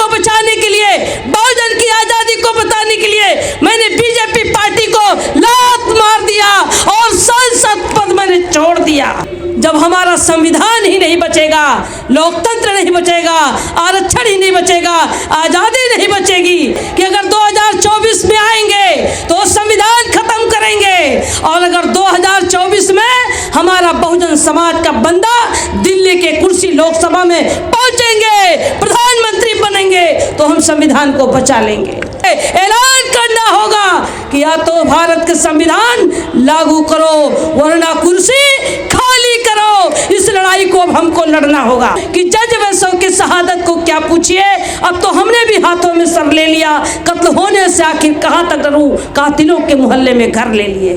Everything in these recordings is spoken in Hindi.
को बचाने के लिए, बहुजन की आज़ादी को बचाने के लिए मैंने बीजेपी पार्टी को लात मार दिया और सांसद पद मैंने छोड़ दिया। जब हमारा संविधान ही नहीं बचेगा, लोकतंत्र नहीं बचेगा, आरक्षण ही नहीं बचेगा, आज़ादी नहीं बचेगी, कि अगर 2024 में आएंगे तो संविधान खत्म करेंगे, और अगर 2024 में हमारा बहुजन समाज का बंदा दिल्ली के कुर्सी लोकसभा में पहुंचेंगे, प्रधानमंत्री बनेंगे, तो हम संविधान को बचा लेंगे। ऐलान करना होगा कि या तो भारत के संविधान लागू करो वरना कुर्सी खाली करो। इस लड़ाई को अब हमको लड़ना होगा कि जज वैसों की शहादत को क्या पूछिए, अब तो हमने भी हाथों में सर ले लिया। कत्ल होने से आखिर कहां तक डरूं, कातिलों के मोहल्ले में घर ले लिए।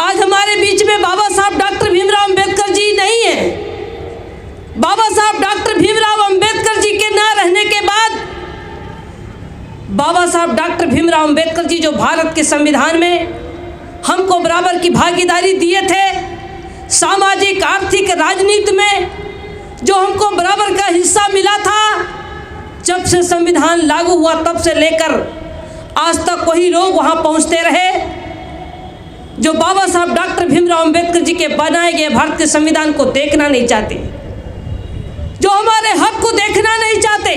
आज हमारे बीच में बाबा साहब डॉक्टर भीमराव अंबेडकर जी नहीं है। बाबा साहब डॉक्टर भीमराव अंबेडकर जी के ना रहने के बाद बाबा साहब डॉक्टर भीमराव अंबेडकर जी जो भारत के संविधान में हमको बराबर की भागीदारी दिए थे, सामाजिक आर्थिक राजनीति में जो हमको बराबर का हिस्सा मिला था, जब से संविधान लागू हुआ तब से लेकर आज तक वही लोग वहाँ पहुँचते रहे जो बाबा साहब डॉक्टर भीमराव अंबेडकर जी के बनाए गए भारतीय संविधान को देखना नहीं चाहते, जो हमारे हक को देखना नहीं चाहते,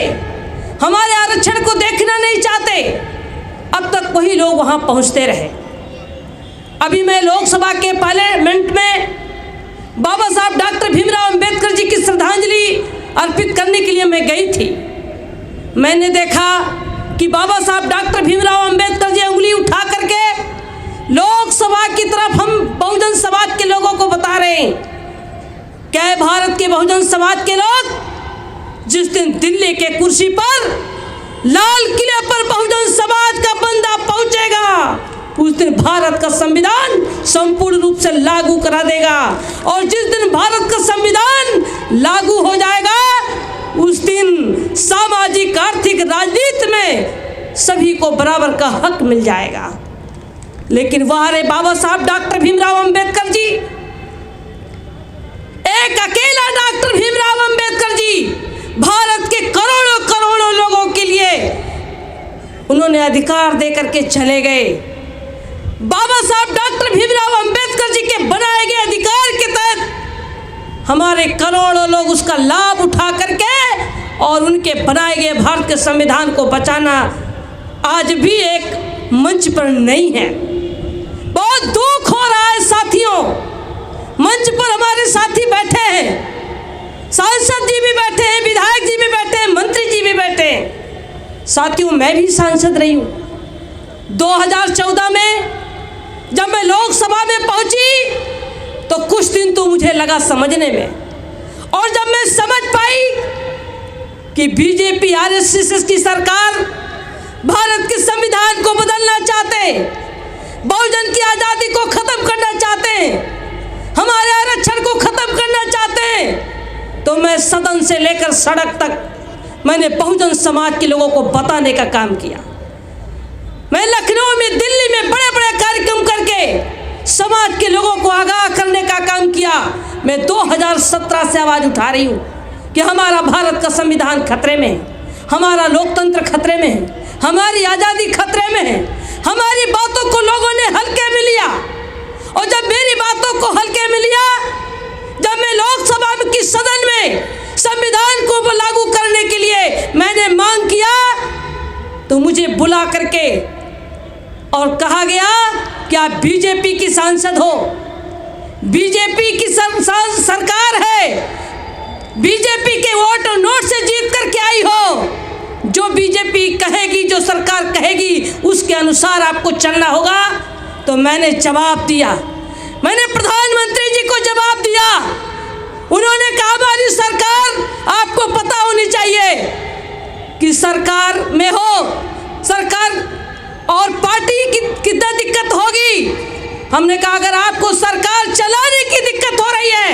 हमारे आरक्षण को देखना नहीं चाहते। अब तक वही लोग वहाँ पहुँचते रहे। अभी मैं लोकसभा के पार्लियामेंट में बाबा साहब डॉक्टर भीमराव अंबेडकर जी की श्रद्धांजलि अर्पित करने के लिए मैं गई थी। मैंने देखा कि बाबा साहब डॉक्टर भीमराव अंबेडकर जी उंगली उठा करके लोकसभा की तरफ हम बहुजन समाज के लोगों को बता रहे हैं। क्या है भारत के बहुजन समाज के लोग, जिस दिन दिल्ली के कुर्सी पर लाल किले पर बहुजन समाज का बंदा पहुंचेगा, उस दिन भारत का संविधान संपूर्ण रूप से लागू करा देगा। और जिस दिन भारत का संविधान लागू हो जाएगा, उस दिन सामाजिक आर्थिक राजनीति में सभी को बराबर का हक मिल जाएगा। लेकिन वह रहे बाबा साहब डॉक्टर भीमराव अंबेडकर जी, एक अकेला डॉक्टर भीमराव अंबेडकर जी भारत के करोड़ों करोड़ों लोगों के लिए उन्होंने अधिकार दे करके चले गए। बाबा साहब डॉक्टर भीमराव अंबेडकर जी के बनाए गए अधिकार के तहत हमारे करोड़ों लोग उसका लाभ उठा करके और उनके बनाए गए भारत के संविधान को बचाना आज भी एक मंच पर नहीं है। बहुत दुख हो रहा है साथियों, मंच पर हमारे साथी बैठे हैं, सांसद जी भी बैठे हैं, विधायक जी भी बैठे हैं, मंत्री जी भी बैठे हैं। साथियों, मैं भी सांसद रही हूँ। 2014 में जब मैं लोकसभा में पहुंची तो कुछ दिन तो मुझे लगा समझने में, और जब मैं समझ पाई कि बीजेपी आरएसएस की सरकार भारत के संविधान को बदलना चाहते, बहुजन की आज़ादी को खत्म करना चाहते, हमारे आरक्षण को खत्म करना चाहते, तो मैं सदन से लेकर सड़क तक मैंने बहुजन समाज के लोगों को बताने का काम किया। मैं लखनऊ में, दिल्ली में बड़े बड़े कार्यक्रम करके समाज के लोगों को आगाह करने का काम किया। मैं 2017 से आवाज़ उठा रही हूँ कि हमारा भारत का संविधान खतरे में है, हमारा लोकतंत्र खतरे में है, हमारी आज़ादी खतरे में है। हमारी बातों को लोगों ने हल्के में लिया, और जब मेरी बातों को हल्के में लिया, जब मैं लोकसभा की सदन में संविधान को लागू करने के लिए मैंने मांग किया, तो मुझे बुला करके और कहा गया कि आप बीजेपी की सांसद हो, बीजेपी की सरकार है, बीजेपी के वोट और नोट से जीत करके आई हो, जो बीजेपी कहेगी, जो सरकार कहेगी उसके अनुसार आपको चलना होगा। तो मैंने जवाब दिया, मैंने प्रधानमंत्री जी को जवाब दिया। उन्होंने कहा हमारी सरकार, आपको पता होनी चाहिए कि सरकार में हो, सरकार और पार्टी की कितना दिक्कत होगी। हमने कहा अगर आपको सरकार चलाने की दिक्कत हो रही है,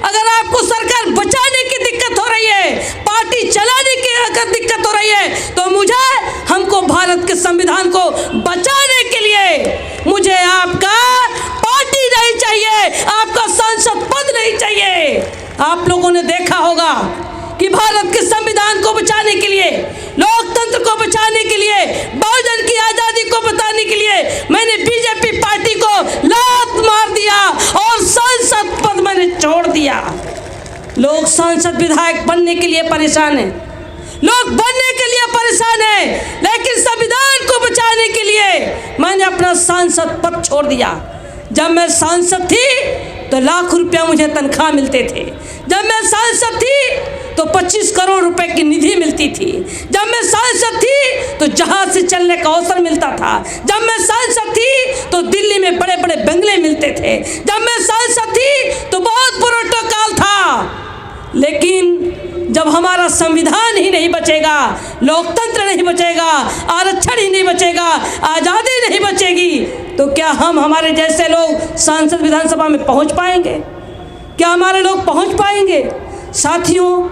अगर आपको सरकार बचाने की दिक्कत हो रही है, पार्टी चलाने की अगर दिक्कत हो रही है, तो मुझे, हमको भारत के संविधान को बचाने के लिए मुझे आपका पार्टी नहीं चाहिए, आपका सांसद पद नहीं चाहिए। आप लोगों ने देखा होगा कि भारत के संविधान को बचाने के लिए, लोकतंत्र को बचाने के लिए, बहुजन की आज़ादी को बचाने के लिए मैंने बीजेपी पार्टी को लात मार दिया और सांसद पद मैंने छोड़ दिया। लोग सांसद विधायक बनने के लिए परेशान हैं, लोग बनने के लिए परेशान हैं, लेकिन संविधान को बचाने के लिए मैंने अपना सांसद पद छोड़ दिया। जब मैं सांसद थी तो लाख रुपया मुझे तनख्वाह मिलते थे। जब मैं सांसद थी तो 25 करोड़ रुपए की निधि मिलती थी। जब मैं सांसद थी तो जहाज से चलने का अवसर मिलता था। जब मैं सांसद थी तो दिल्ली में बड़े बड़े बंगले मिलते थे। जब मैं सांसद थी तो बहुत प्रोटोकॉल था। लेकिन जब हमारा संविधान ही नहीं बचेगा, लोकतंत्र नहीं बचेगा, आरक्षण ही नहीं बचेगा, आज़ादी नहीं बचेगी, तो क्या हम हमारे जैसे लोग सांसद विधानसभा में पहुंच पाएंगे? क्या हमारे लोग पहुंच पाएंगे? साथियों,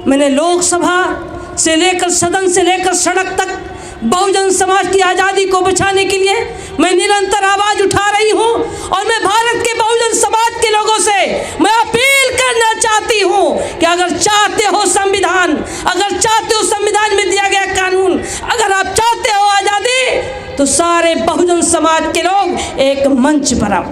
मैंने लोकसभा से लेकर सदन से लेकर सड़क तक बहुजन समाज की आज़ादी को बचाने के लिए मैं निरंतर आवाज़ उठा रही हूँ। और मैं भारत के बहुजन समाज के लोगों से मैं अपील करना चाहती हूँ कि अगर चाहते हो संविधान, अगर चाहते हो संविधान में दिया गया कानून, अगर आप चाहते हो आज़ादी, तो सारे बहुजन समाज के लोग एक मंच पर आओ,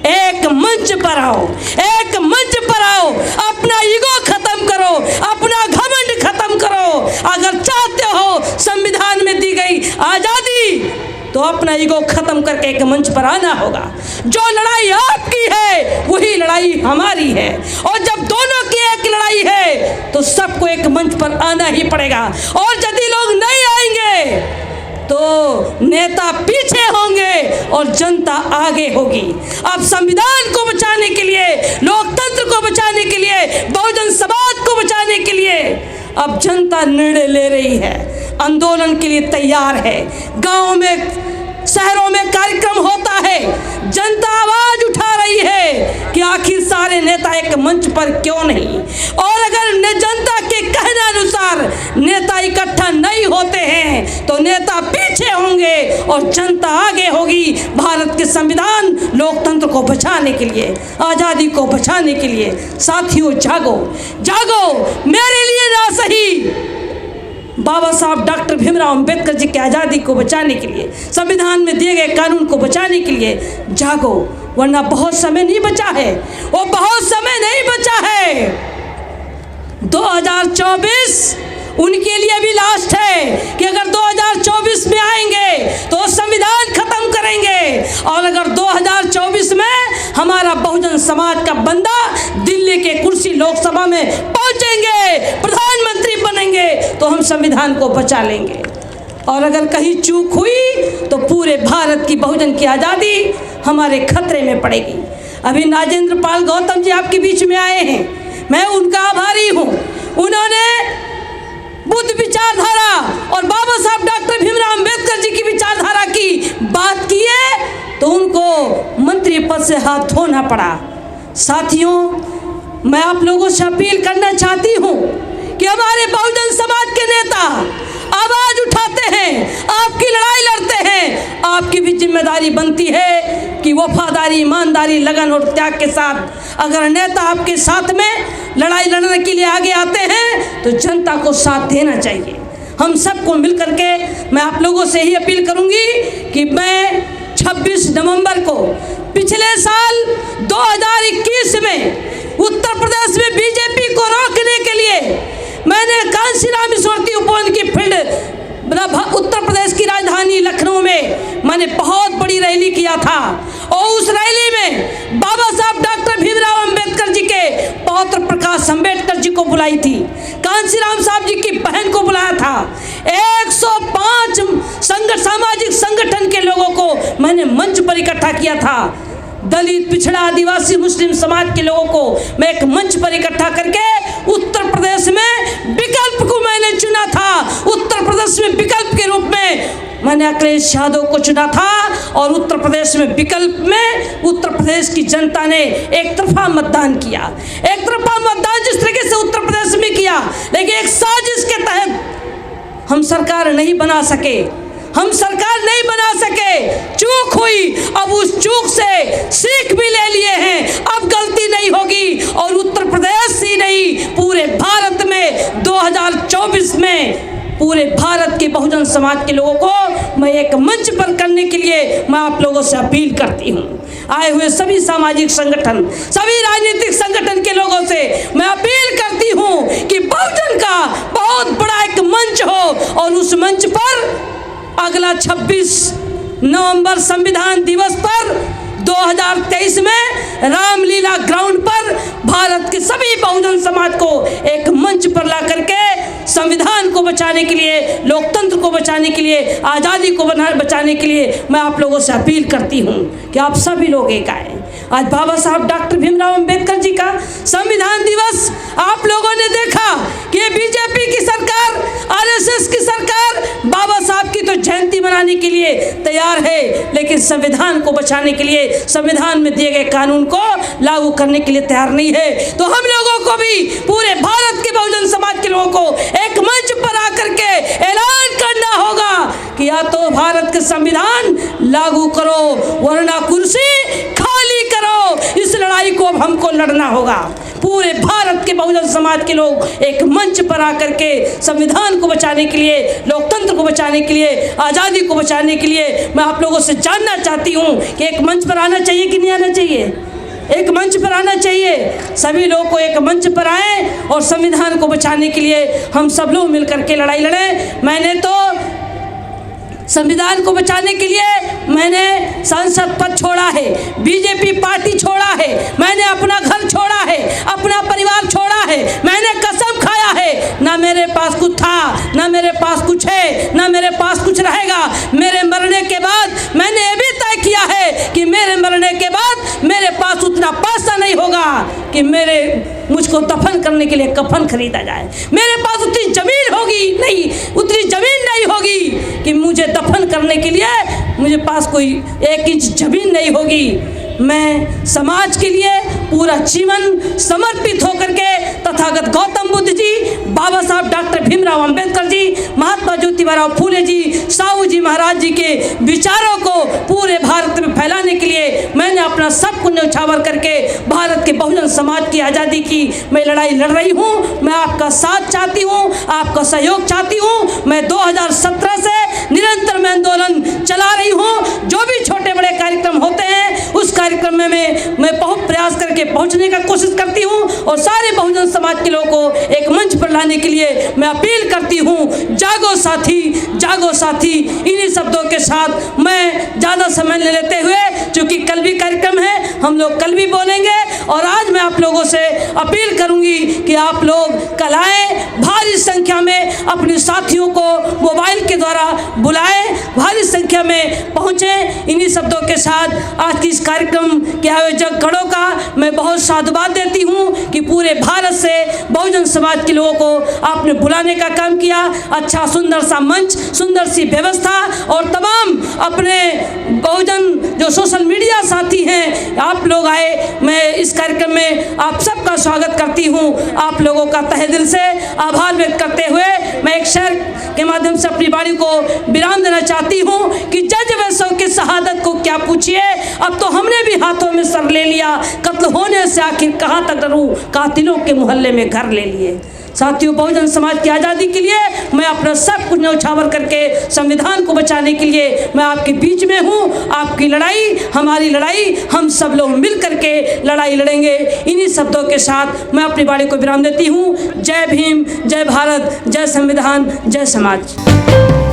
एक मंच पर आओ, एक मंच पर आओ। अपना ईगो खत्म करो, अपना घमंड खत्म करो। अगर चाहते हो संविधान में दी गई आज़ादी, तो अपना ईगो खत्म करके एक मंच पर आना होगा। जो लड़ाई आपकी है वही लड़ाई हमारी है, और जब दोनों की एक लड़ाई है तो सबको एक मंच पर आना ही पड़ेगा। और यदि लोग नहीं आएंगे तो नेता पीछे होंगे और जनता आगे होगी। अब संविधान को बचाने के लिए, लोकतंत्र को बचाने के लिए, बहुजन समाज को बचाने के लिए अब जनता निर्णय ले रही है, आंदोलन के लिए तैयार है। गांव में, शहरों में कार्यक्रम होता है, जनता आवाज उठा रही है कि आखिर सारे नेता एक मंच पर क्यों नहीं। और अगर जनता के कहने अनुसार नेता इकट्ठा नहीं होते हैं तो नेता पीछे होंगे और जनता आगे होगी। भारत के संविधान, लोकतंत्र को बचाने के लिए, आज़ादी को बचाने के लिए। साथियों, जागो, जागो, मेरे लिए ना सही, बाबा साहब डॉक्टर भीमराव अंबेडकर जी की आज़ादी को बचाने के लिए, संविधान में दिए गए कानून को बचाने के लिए जागो, वरना बहुत समय नहीं बचा है, वो बहुत समय नहीं बचा है। 2024 उनके लिए भी लास्ट है कि अगर 2024 में आएंगे तो संविधान खत्म करेंगे। और अगर 2024 में हमारा बहुजन समाज का बंदा दिल्ली के कुर्सी लोकसभा में पहुंचेंगे, प्रधानमंत्री बनेंगे, तो हम संविधान को बचा लेंगे। और अगर कहीं चूक हुई तो पूरे भारत की बहुजन की आज़ादी हमारे खतरे में पड़ेगी। अभी नागेंद्र पाल गौतम जी आपके बीच में आए हैं, मैं उनका आभारी हूँ। उन्होंने बुद्ध विचारधारा और बाबा साहब डॉक्टर भीमराव अंबेडकर जी की विचारधारा की बात की है तो उनको मंत्री पद से हाथ धोना पड़ा। साथियों, मैं आप लोगों से अपील करना चाहती हूँ कि हमारे बहुजन समाज के नेता आवाज उठाते हैं, आपकी लड़ाई लड़ते हैं, आपकी भी जिम्मेदारी बनती है कि वफादारी, ईमानदारी, लगन और त्याग के साथ अगर नेता आपके साथ में लड़ाई लड़ने के लिए आगे आते हैं तो जनता को साथ देना चाहिए। हम सबको मिल करके मैं आप लोगों से ही अपील करूंगी कि मैं 26 नवंबर को, पिछले साल 2021 में उत्तर प्रदेश में बीजेपी को रोकने के लिए मैंने कांशीराम ईश्वरती उपवन की फील्ड, उत्तर प्रदेश की राजधानी लखनऊ में मैंने बहुत बड़ी रैली किया था। और उस रैली में बाबा साहब डॉक्टर भीमराव अंबेडकर जी के पौत्र प्रकाश अंबेडकर जी को बुलाई थी, कांशीराम साहब जी की बहन को बुलाया था, 105 सामाजिक संगठन के लोगों को मैंने मंच पर इकट्ठा किया था। दलित, पिछड़ा, आदिवासी, मुस्लिम समाज के लोगों को मैं एक मंच पर इकट्ठा करके उत्तर प्रदेश में विकल्प को मैंने चुना था। उत्तर प्रदेश में विकल्प के रूप में मैंने अखिलेश यादव को चुना था। और उत्तर प्रदेश में विकल्प में उत्तर प्रदेश की जनता ने एक तरफा मतदान किया। एक तरफा मतदान जिस तरीके से उत्तर प्रदेश में किया, लेकिन एक साजिश के तहत हम सरकार नहीं बना सके, हम सरकार नहीं बना सके, चूक हुई। अब उस चूक से सीख भी ले लिए हैं, अब गलती नहीं होगी और उत्तर प्रदेश 2024 में पूरे भारत के बहुजन समाज के लोगों को मैं एक मंच पर करने के लिए मैं आप लोगों से अपील करती हूँ। आए हुए सभी सामाजिक संगठन, सभी राजनीतिक संगठन के लोगों से मैं अपील करती हूँ कि बहुजन का बहुत बड़ा एक मंच हो और उस मंच पर अगला 26 नवंबर संविधान दिवस पर 2023 में रामलीला ग्राउंड पर भारत के सभी बहुजन समाज को एक मंच पर ला करके संविधान को बचाने के लिए, लोकतंत्र को बचाने के लिए, आज़ादी को बचाने के लिए मैं आप लोगों से अपील करती हूँ कि आप सभी लोग एक आए। आज बाबा साहब डॉक्टर भीमराव अंबेडकर जी का संविधान दिवस आप लोगों ने देखा कि ये बीजेपी की सरकार, आरएसएस की सरकार बाबा साहब की तो जयंती मनाने के लिए तैयार है, लेकिन संविधान को बचाने के लिए, संविधान में दिए गए कानून को लागू करने के लिए तैयार नहीं है। तो हम लोगों को भी, पूरे भारत के बहुजन समाज के लोगों को एक मंच पर आकर के ऐलान करना होगा कि या तो भारत के संविधान लागू करो वरना कुर्सी खाली करो। इस लड़ाई को अब हमको लड़ना होगा। पूरे भारत के बहुजन समाज के लोग एक मंच पर आकर के संविधान को बचाने के लिए, लोकतंत्र को बचाने के लिए, आज़ादी को बचाने के लिए मैं आप लोगों से जानना चाहती हूँ कि एक मंच पर आना चाहिए कि नहीं आना चाहिए? एक मंच पर आना चाहिए। सभी लोग को एक मंच पर आए और संविधान को बचाने के लिए हम सब लोग मिलकर के लड़ाई लड़ें। मैंने तो संविधान को बचाने के लिए मैंने संसद पद छोड़ा है, बीजेपी पार्टी छोड़ा है, मैंने अपना घर छोड़ा है, अपना परिवार छोड़ा है, मैंने कसम खाया है ना मेरे पास कुछ था, ना मेरे पास कुछ है, ना मेरे पास कुछ रहेगा। मेरे मरने के बाद मैंने ये भी तय किया है कि मेरे मरने के बाद मेरे पास उतना पैसा नहीं होगा कि मुझको दफन करने के लिए कफन खरीदा जाए। मेरे पास उतनी जमीन होगी नहीं, उतनी जमीन नहीं होगी कि मुझे दफन करने के लिए मुझे पास कोई 1 इंच जमीन नहीं होगी। मैं समाज के लिए पूरा जीवन समर्पित होकर के तथागत गौतम बुद्ध जी, बाबा साहब डॉक्टर भीमराव अंबेडकर जी, महात्मा ज्योतिबा फूले जी, साहू जी महाराज जी के विचारों को पूरे भारत में फैलाने के लिए मैंने अपना सब कुछ न्यौछावर करके भारत के बहुजन समाज की आज़ादी की मैं लड़ाई लड़ रही हूँ। मैं आपका साथ चाहती हूँ, आपका सहयोग चाहती हूँ। मैं 2017 से निरंतर मैं आंदोलन चला रही हूँ। जो भी छोटे बड़े कार्यक्रम होते हैं उस कार्यक्रम में मैं बहुत प्रयास करके पहुंचने का कोशिश करती हूं और सारे बहुजन समाज के लोगों को एक मंच पर लाने के लिए मैं अपील करती हूं। जागो साथी, जागो साथी। इन्हीं शब्दों के साथ मैं ज़्यादा समय ले लेते हुए, क्योंकि कल भी कार्यक्रम है, हम लोग कल भी बोलेंगे और आज मैं आप लोगों से अपील करूंगी कि आप लोग कल आए, भारी संख्या में अपने साथियों को मोबाइल के द्वारा बुलाएं, भारी संख्या में पहुँचे। इन्हीं शब्दों के साथ आज की इस कार्यक्रम के आयोजक गणों का मैं बहुत साधुवाद देती हूँ कि पूरे भारत से बहुजन समाज के लोगों को आपने बुलाने का काम किया। अच्छा सुंदर सा मंच, सुंदर सी व्यवस्था और तमाम अपने बहुजन जो सोशल मीडिया साथी हैं आप लोग आए। मैं इस कार्यक्रम में आप सबका स्वागत करती हूँ। आप लोगों का तहे दिल से आभार व्यक्त करते हुए मैं एक शेर के माध्यम से अपनी वाणी को विराम देना चाहती हूँ कि जज वैसों की शहादत को क्या पूछिए, अब तो हमने भी हाथों में सर ले लिया, कत्ल होने से आखिर कहाँ तक डरूं, कातिलों के मोहल्ले में घर ले लिए। साथियों, बहुजन समाज की आज़ादी के लिए मैं अपना सब कुछ न्यौछावर करके संविधान को बचाने के लिए मैं आपके बीच में हूँ। आपकी लड़ाई हमारी लड़ाई, हम सब लोग मिल करके लड़ाई लड़ेंगे। इन्हीं शब्दों के साथ मैं अपनी वाणी को विराम देती हूँ। जय भीम, जय भारत, जय संविधान, जय समाज।